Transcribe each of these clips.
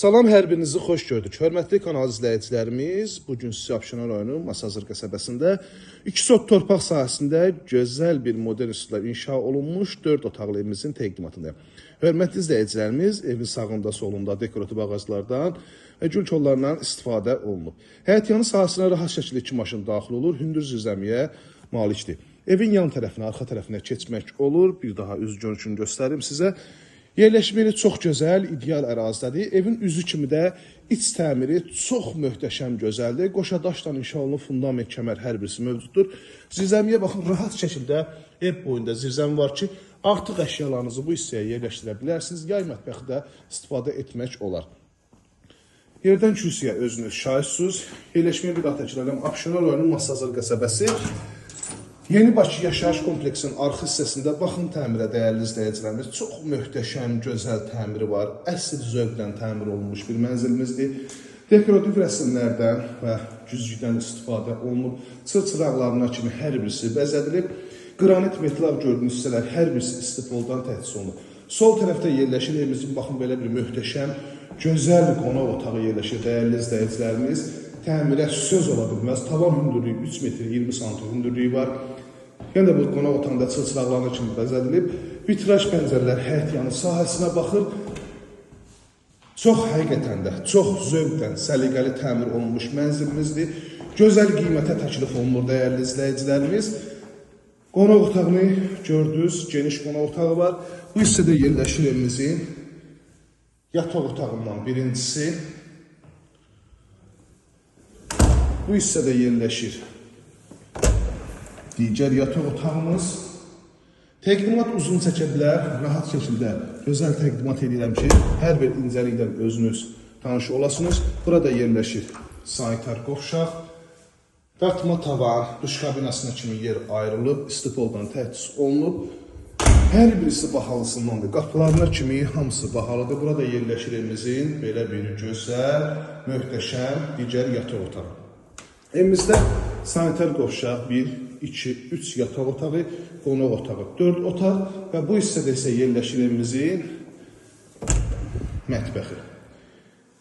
Salam, hər birinizi xoş gördük. Hörmətli kanal izləyicilərimiz, bugün sizə Abşeron rayonu Masazır qəsəbəsində 2 sot torpaq sahəsində gözəl bir modern üsulla inşa olunmuş 4 otaqlı evimizin təqdimatındayım. Hörmətli izləyicilərimiz, evin sağında, solunda dekorativ ağaclardan və gül kollarından istifadə olunub. Həyətyanı sahəsinə rahat şəkildə 2 maşın daxil olur, hündür zirzəmiyə malikdir. Evin yan tərəfinə, arxa tərəfinə keçmək olur. Bir daha üz görünüşünü göstərim sizə. Yerləşməni çox gözəl, ideal ərazidədir. Evin üzü kimi də iç təmiri çox möhtəşəm gözəldir. Qoşa daşdan inşa olunub, fundament, kəmər hər birisi mövcuddur. Zirzəmiyə baxın, rahat şəkildə ev boyunda zirzəmi var ki, artıq əşyalarınızı bu hissəyə yerləşdirə bilərsiniz. Yay mətbəxdə istifadə etmək olar. Yerdən kürsüyə özünüz şahitsiniz. Yerləşməyə bir daha təkrar edirəm. Abşeron rayonu Masazır qəsəbəsi. Yeni Bakı yaşayış kompleksinin arxa hissəsində baxın təmirə, dəyərli izləyicilərimiz. Çox möhtəşəm, gözəl təmiri var. Əsl zövqlə təmir olunmuş bir mənzilimizdir. Dekorativ rəsmlərdən və güzgüdən istifadə olunub. Çırçıraqlarına kimi hər birisi bəzədilib. Qranit metal gördüyünüz hissələr hər birisi istifoldan təchiz olunub. Sol tərəfdə yerləşir evimizin, baxın belə bir möhtəşəm, gözəl qonaq otağı yerləşir, dəyərli izləyicilərimiz. Təmirə söz ola bilməz. Tavan hündürlüyü 3 metr 20 sm hündürlüyü var. Yəni də bu qonaq otağında çırçıraqlarına kimi bəzədilib. Vitraj pəncərələr həyətyanı sahəsinə baxır. Çox həqiqətən də, çox zövqlə, səliqəli təmir olunmuş mənzilimizdir. Gözəl qiymətə təklif olunur, dəyərli izləyicilərimiz. Qonaq otağını gördünüz, geniş qonaq otağı var. Bu hissədə yerləşir evimizin yataq otağından birincisi. Bu hissədə yerləşir digər yataq otağımız. Təqdimat uzun çəkə bilər, rahat şəkildə gözəl təqdimat edirəm ki, hər bir incəlikdən özünüz tanış olasınız. Burada yerləşir sanitar qovşaq, qatma tavan, duş kabinasına kimi yer ayrılıb, istifoldan təchiz olunub. Hər birisi bahalısındandır. Qapılarına kimi hamısı bahalıdır. Burada yerləşir evimizin belə bir gözəl, möhtəşəm digər yataq otağı. Evimizdə sanitar qovşaq 1, 2, 3 yataq otağı, qonaq otağı 4 otaq və bu hissədə isə yerləşir evimizin mətbəxi.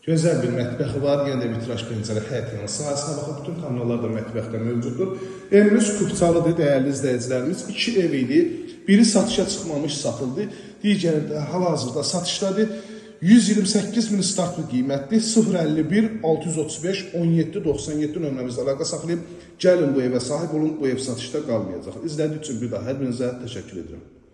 Gözəl bir mətbəxi var, yenə də vitraj pəncərə həyətyanı sahəsinə baxıb, bütün kameralar da mətbəxdə mövcuddur. Evimiz kubçalıdır, dəyərli izləyicilərimiz. 2 ev idi, biri satışa çıxmamış satıldı, digəri də hal-hazırda satışdadır. 128.000 startlı qiymətli 051 635 17 97 nömrəmizdə əlaqə saxlayıb gəlin bu evə sahib olun, bu ev satışda qalmayacaq. İzlədiyiniz üçün bir daha hər birinizə təşəkkür edirəm.